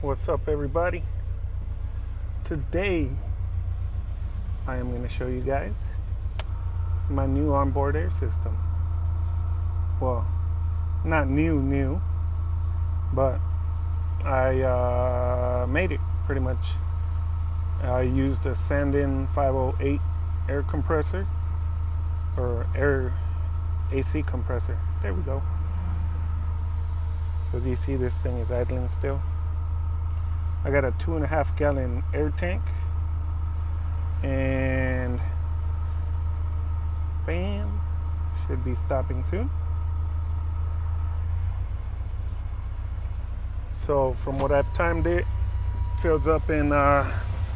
What's up, everybody? Today I am going to show you guys my new onboard air system. Well, not new, but I made it pretty much. I used a Sanden 508 air compressor or air AC compressor. There we go. So as you see, this thing is idling still. I got a 2.5 gallon air tank, and bam, should be stopping soon. So from what I've timed, it fills up in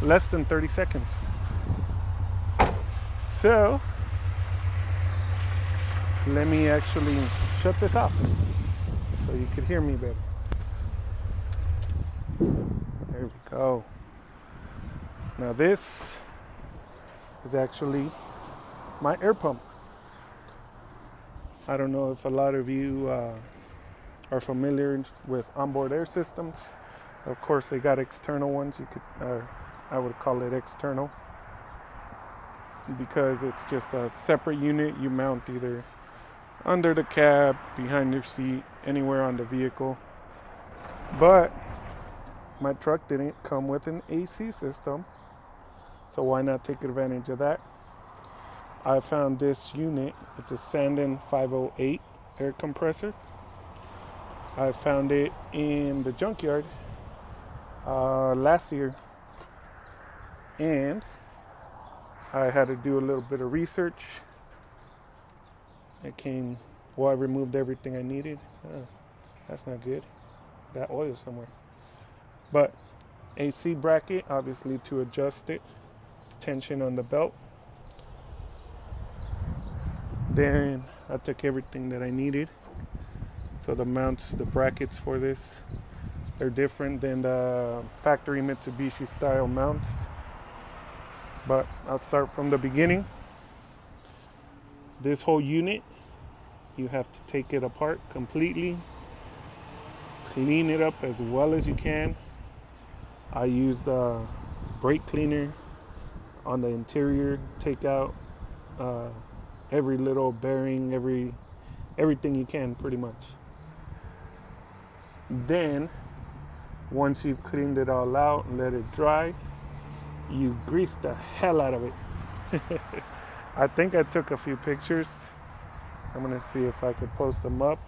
less than 30 seconds. So let me actually shut this off so you could hear me better. There we go. Now this is actually my air pump. I don't know if a lot of you are familiar with onboard air systems. Of course, they got external ones. I would call it external because it's just a separate unit you mount either under the cab, behind your seat, anywhere on the vehicle. But my truck didn't come with an AC system, so why not take advantage of that? I found this unit. It's a Sanden 508 air compressor. I found it in the junkyard last year, and I had to do a little bit of research. I removed everything I needed. That's not good. Got oil somewhere. But AC bracket, obviously, to adjust it, tension on the belt. Then I took everything that I needed. So the mounts, the brackets for this, they're different than the factory Mitsubishi style mounts. But I'll start from the beginning. This whole unit, you have to take it apart completely, clean it up as well as you can. I used a brake cleaner on the interior, take out every little bearing, everything you can pretty much. Then, once you've cleaned it all out and let it dry, you grease the hell out of it. I think I took a few pictures. I'm gonna see if I could post them up.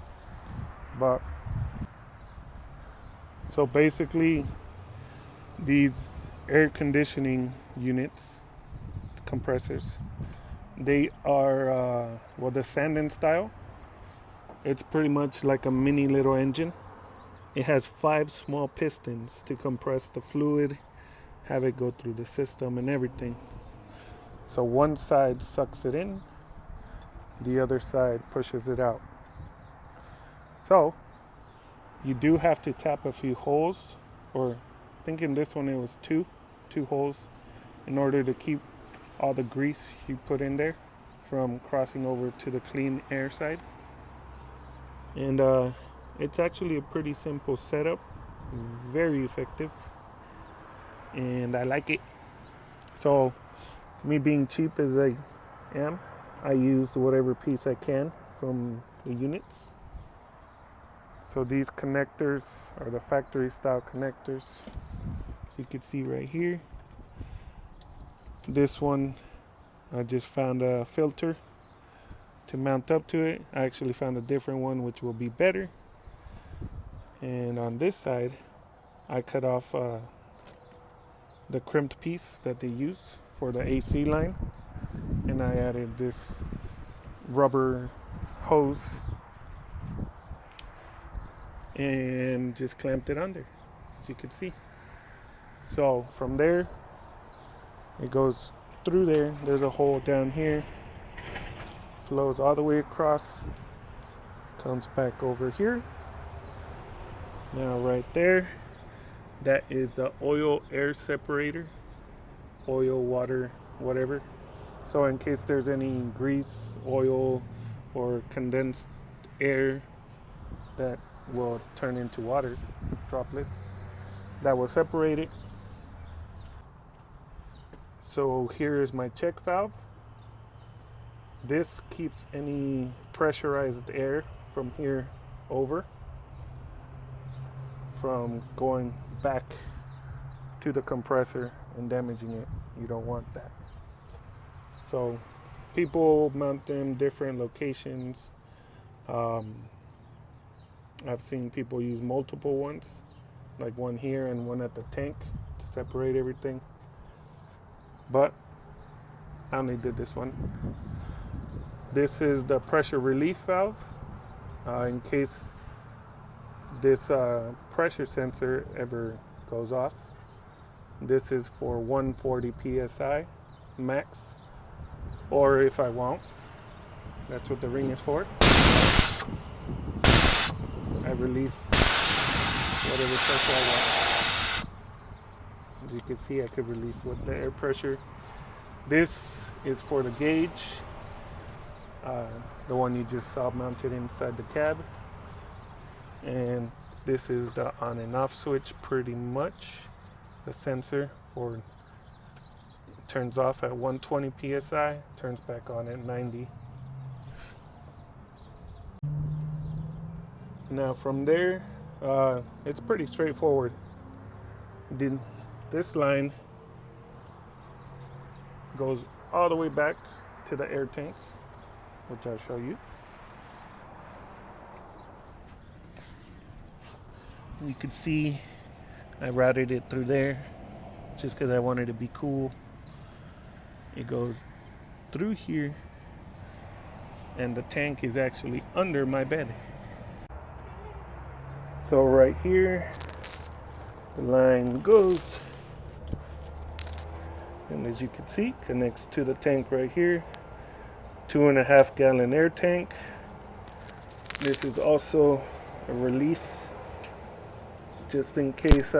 But so basically, these air conditioning units, compressors, they are the Sanden style. It's pretty much like a mini little engine. It has 5 small pistons to compress the fluid, have it go through the system and everything. So one side sucks it in, the other side pushes it out. So you do have to tap a few holes, or I think in this one it was two holes, in order to keep all the grease you put in there from crossing over to the clean air side. And it's actually a pretty simple setup, very effective, and I like it. So me being cheap as I am, I used whatever piece I can from the units. So these connectors are the factory style connectors. So you can see right here. This one, I just found a filter to mount up to it. I actually found a different one which will be better. And on this side, I cut off the crimped piece that they use for the AC line, and I added this rubber hose and just clamped it under, as you can see. So from there, it goes through there. There's a hole down here, flows all the way across, comes back over here. Now right there, that is the oil air separator, oil, water, whatever. So in case there's any grease, oil, or condensed air that will turn into water droplets, that was separated. So here is my check valve. This keeps any pressurized air from here over from going back to the compressor and damaging it. You don't want that. So people mount them different locations. I've seen people use multiple ones, like one here and one at the tank to separate everything. But I only did this one. This is the pressure relief valve. In case this pressure sensor ever goes off. This is for 140 psi max, or if I won't, that's what the ring is for. I release whatever pressure I want. As you can see, I could release with the air pressure. This is for the gauge, the one you just saw mounted inside the cab. And this is the on and off switch, pretty much. The sensor for turns off at 120 psi, turns back on at 90. Now from there, it's pretty straightforward. This line goes all the way back to the air tank, which I'll show you. You could see I routed it through there just because I wanted to be cool. It goes through here, and the tank is actually under my bed. So right here, the line goes, and as you can see, connects to the tank right here. 2.5 gallon air tank. This is also a release, just in case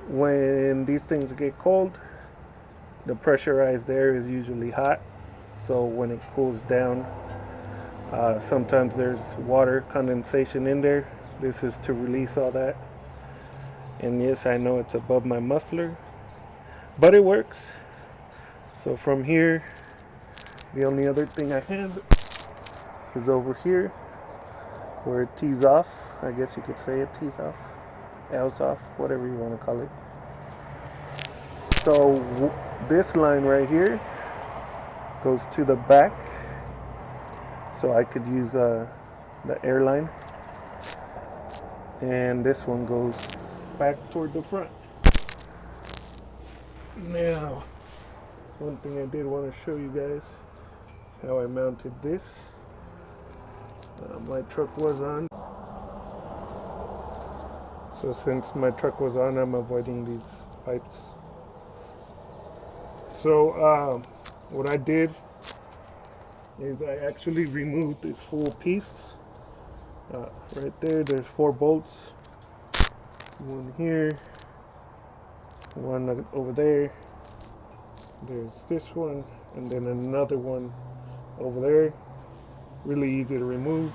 when these things get cold, the pressurized air is usually hot. So when it cools down, sometimes there's water condensation in there. This is to release all that. And yes, I know it's above my muffler, but it works. So from here, the only other thing I have is over here where it tees off. I guess you could say it tees off, L's off, whatever you want to call it. So this line right here goes to the back, so I could use the airline, and this one goes back toward the front. Now, one thing I did want to show you guys is how I mounted this. My truck was on, so since my truck was on, I'm avoiding these pipes. So what I did is I actually removed this full piece. Right there, there's 4 bolts. One here, one over there. There's this one, and then another one over there. Really easy to remove.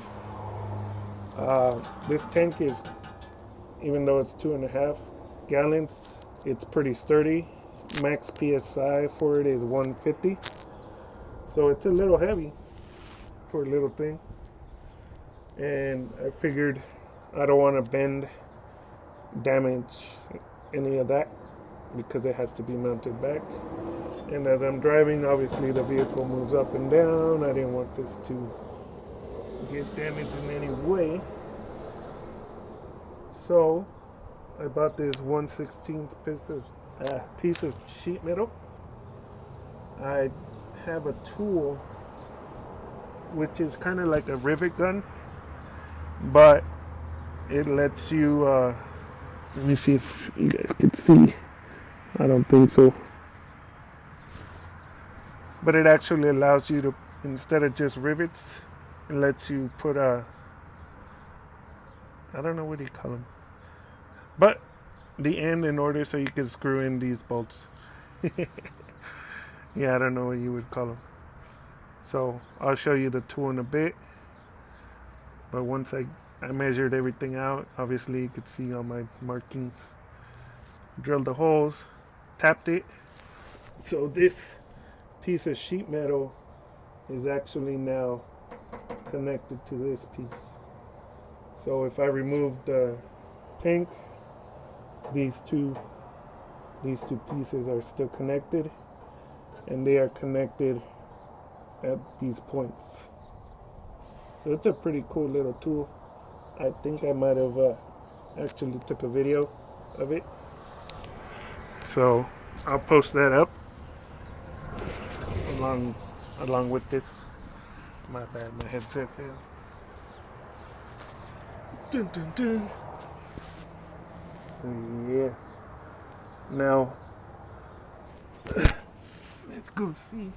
This tank is, even though it's 2.5 gallons, it's pretty sturdy. Max PSI for it is 150. So it's a little heavy for a little thing. And I figured I don't want to bend, damage any of that, because it has to be mounted back. And as I'm driving, obviously the vehicle moves up and down. I didn't want this to get damaged in any way. So I bought this 1/16 piece of sheet metal. I have a tool which is kind of like a rivet gun, but it lets you let me see if you guys can see. I don't think so, but it actually allows you to, instead of just rivets, it lets you put I don't know what do you call them, but the end in order so you can screw in these bolts. Yeah, I don't know what you would call them. So I'll show you the tool in a bit, but once I I measured everything out. Obviously, you could see all my markings. Drilled the holes, tapped it. So this piece of sheet metal is actually now connected to this piece. So if I remove the tank, these two pieces are still connected, and they are connected at these points. So it's a pretty cool little tool. I think I might have actually took a video of it. So I'll post that up along with this. My bad, my headset failed. Dun, dun, dun. So yeah. Now let's go see.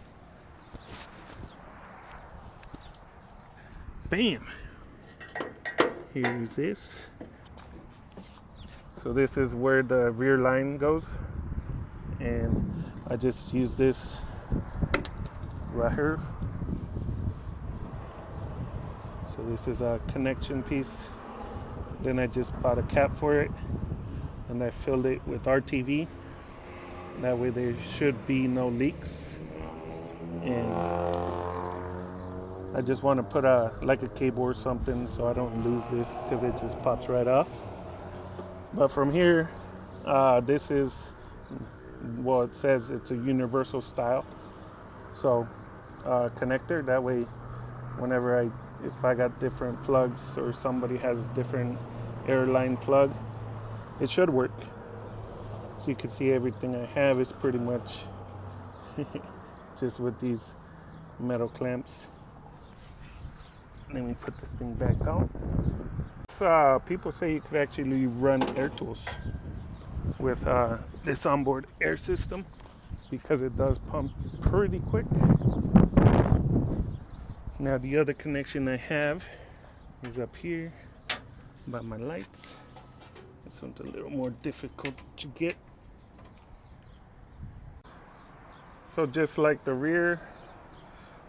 Bam! Here's this. So this is where the rear line goes, and I just use this right here. So this is a connection piece. Then I just bought a cap for it, and I filled it with RTV. That way there should be no leaks. And I just want to put a cable or something so I don't lose this, because it just pops right off. But from here, this is, well, it says it's a universal style. So connector, that way whenever if I got different plugs or somebody has different airline plug, it should work. So you can see everything I have is pretty much just with these metal clamps. Let me put this thing back on. People say you could actually run air tools with this onboard air system, because it does pump pretty quick. Now the other connection I have is up here by my lights. This one's a little more difficult to get. So just like the rear,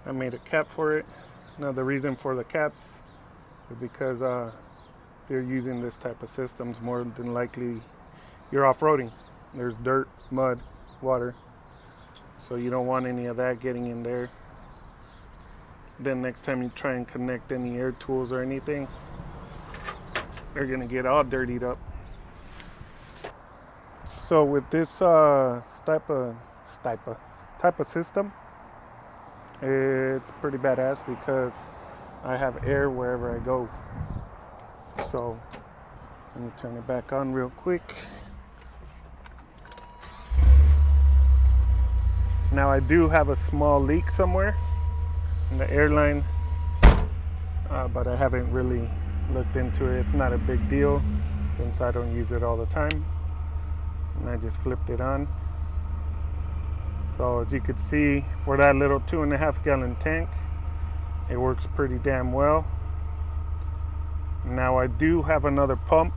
I made a cap for it. Now the reason for the caps is because if you're using this type of systems, more than likely you're off-roading. There's dirt, mud, water. So you don't want any of that getting in there. Then next time you try and connect any air tools or anything, they're gonna get all dirtied up. So with this type of system, it's pretty badass because I have air wherever I go. So let me turn it back on real quick. Now I do have a small leak somewhere in the airline, but I haven't really looked into it. It's not a big deal since I don't use it all the time. And I just flipped it on. So as you can see, for that little 2.5 gallon tank, it works pretty damn well. Now I do have another pump.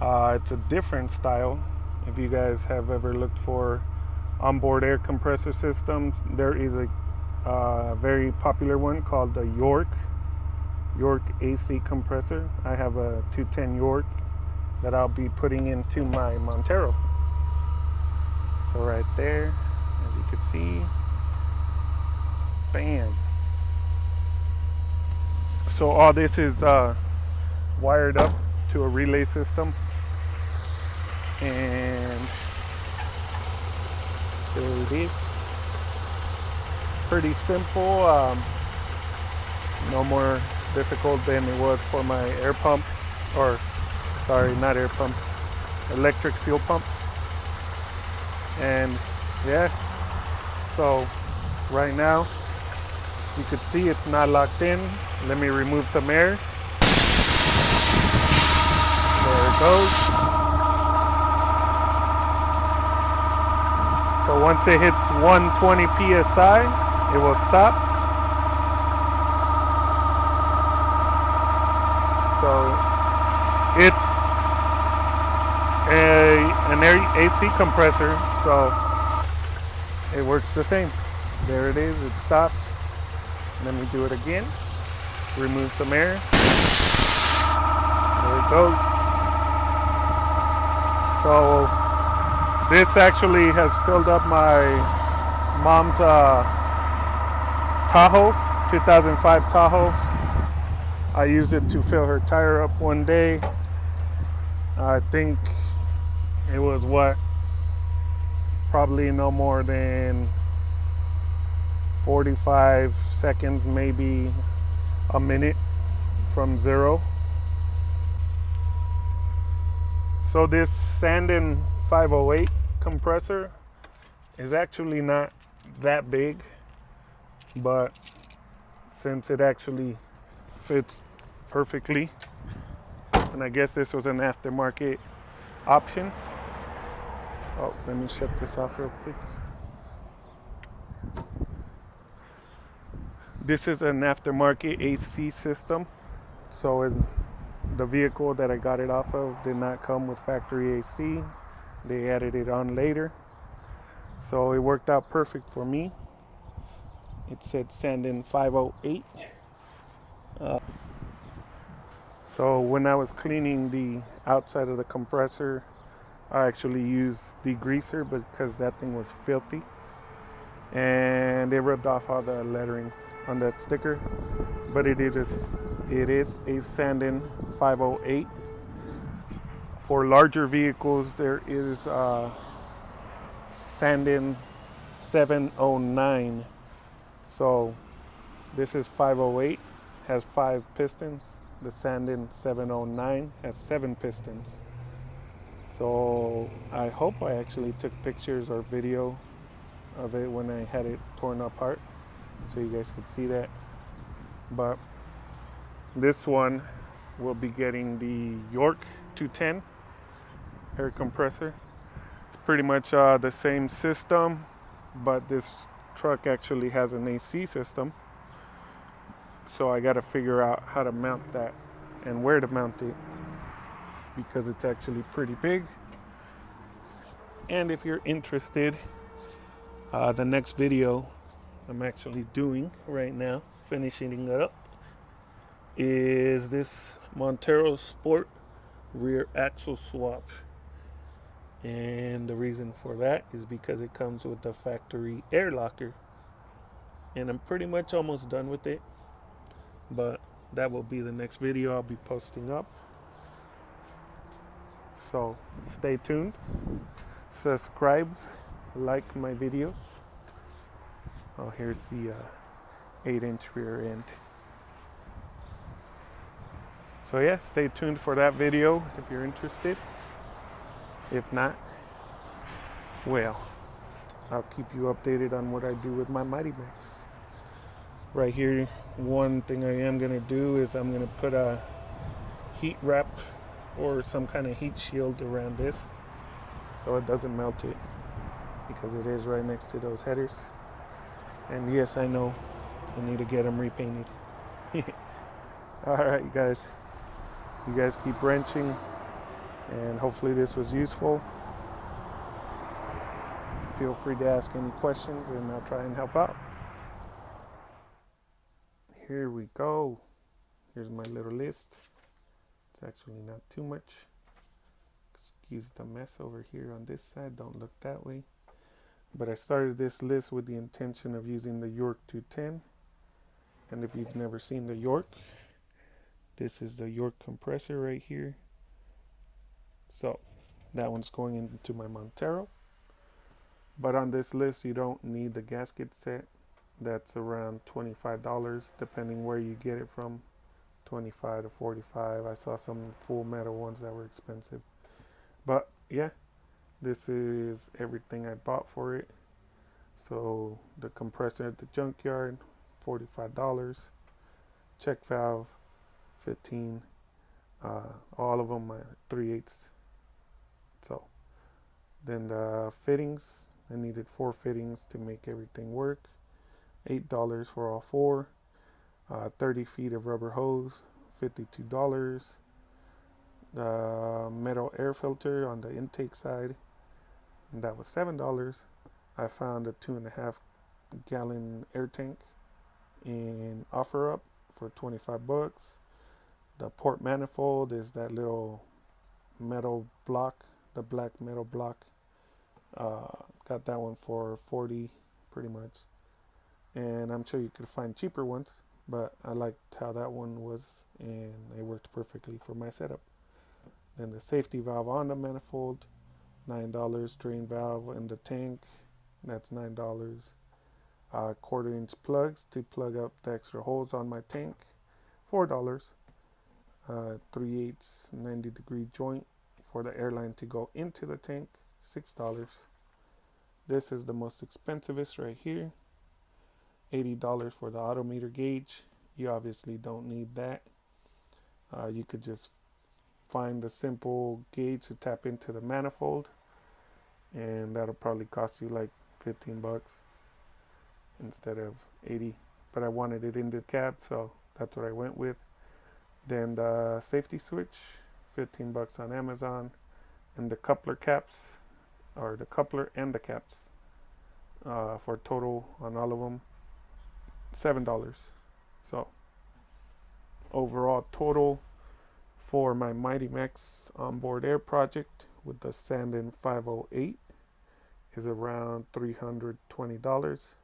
It's a different style. If you guys have ever looked for onboard air compressor systems, there is a very popular one called the York AC compressor. I have a 210 York that I'll be putting into my Montero. So right there, as you can see, bam. So all this is wired up to a relay system, and there it is. Pretty simple, no more difficult than it was for my air pump, or sorry, not air pump, electric fuel pump. And yeah, so right now, you could see it's not locked in. Let me remove some air. There it goes. So once it hits 120 PSI, it will stop. So it's an AC compressor, so it works the same. There it is, it stopped. Let me do it again. Remove some air. There it goes. So this actually has filled up my mom's Tahoe, 2005 Tahoe. I used it to fill her tire up one day. I think it was probably no more than 45 seconds, maybe a minute from zero. So this Sanden 508 compressor is actually not that big, but since it actually fits perfectly, and I guess this was an aftermarket option. Oh, let me shut this off real quick. This is an aftermarket AC system, so the vehicle that I got it off of did not come with factory AC. They added it on later, so it worked out perfect for me. It said Sanden 508. So when I was cleaning the outside of the compressor, I actually used degreaser because that thing was filthy, and it rubbed off all the lettering on that sticker. But it is a Sanden 508. For larger vehicles, there is Sanden 709. So this is 508, has 5 pistons. The Sanden 709 has 7 pistons. So I hope I actually took pictures or video of it when I had it torn apart, so you guys could see that. But this one will be getting the York 210 air compressor. It's pretty much the same system, but this truck actually has an AC system. So I got to figure out how to mount that and where to mount it, because it's actually pretty big. And if you're interested, the next video I'm actually doing right now, finishing it up, is this Montero Sport rear axle swap. And the reason for that is because it comes with the factory air locker. And I'm pretty much almost done with it, but that will be the next video I'll be posting up. So stay tuned, subscribe, like my videos. Oh, here's the 8-inch rear end. So yeah, stay tuned for that video if you're interested. If not, well, I'll keep you updated on what I do with my Mighty Max. Right here, one thing I am going to do is I'm going to put a heat wrap or some kind of heat shield around this so it doesn't melt it, because it is right next to those headers. And yes, I know I need to get them repainted. Alright, you guys keep wrenching, and hopefully this was useful. Feel free to ask any questions and I'll try and help out. Here we go. Here's my little list. It's actually not too much. Excuse the mess over here on this side. Don't look that way. But I started this list with the intention of using the York 210. And if you've never seen the York, this is the York compressor right here. So that one's going into my Montero. But on this list, you don't need the gasket set. That's around $25, depending where you get it from. 25 to 45. I saw some full metal ones that were expensive. But yeah, this is everything I bought for it. So the compressor at the junkyard, $45. Check valve, $15. All of them are 3/8. So then the fittings, I needed 4 fittings to make everything work. $8 for all 4. 30 feet of rubber hose, $52. The metal air filter on the intake side, and that was $7. I found a 2.5 gallon air tank in OfferUp for $25. The port manifold is that little metal block, the black metal block. Got that one for 40 pretty much. And I'm sure you could find cheaper ones, but I liked how that one was and it worked perfectly for my setup. Then the safety valve on the manifold, $9. Drain valve in the tank, that's $9. 1/4 inch plugs to plug up the extra holes on my tank, $4. 3/8 90-degree joint for the airline to go into the tank, $6. This is the most expensivest right here, $80 for the autometer gauge. You obviously don't need that. You could just find the simple gauge to tap into the manifold, and that'll probably cost you like $15 instead of 80. But I wanted it in the cab, so that's what I went with. Then the safety switch, $15 on Amazon, and the coupler caps, or the coupler and the caps, for total on all of them, $7. So overall total for my Mighty Max onboard air project with the Sanden 508 is around $320.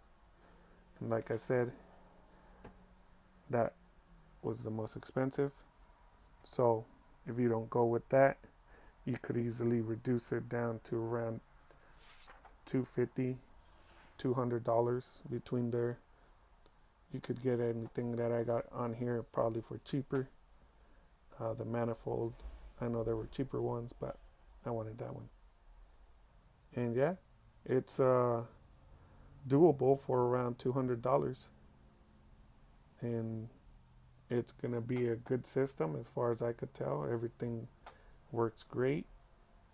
And like I said, that was the most expensive. So if you don't go with that, you could easily reduce it down to around $250, $200 between there. You could get anything that I got on here probably for cheaper. The manifold, I know there were cheaper ones, but I wanted that one. And yeah, it's doable for around $200. And it's going to be a good system as far as I could tell. Everything works great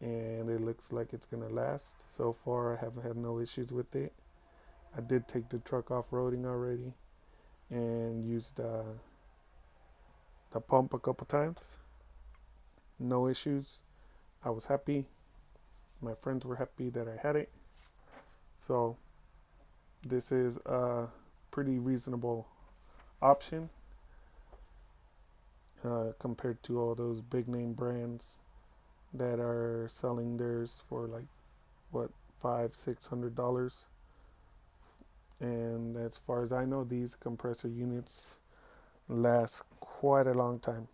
and it looks like it's going to last. So far, I haven't had no issues with it. I did take the truck off-roading already and used the pump a couple times. No issues. I was happy. My friends were happy that I had it. So this is a pretty reasonable option compared to all those big name brands that are selling theirs for like what, $500-$600. And as far as I know, these compressor units last quite a long time.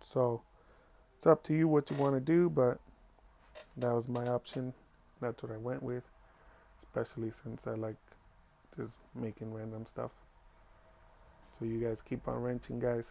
So it's up to you what you want to do, but that was my option. That's what I went with, especially since I like just making random stuff. So you guys keep on wrenching, guys.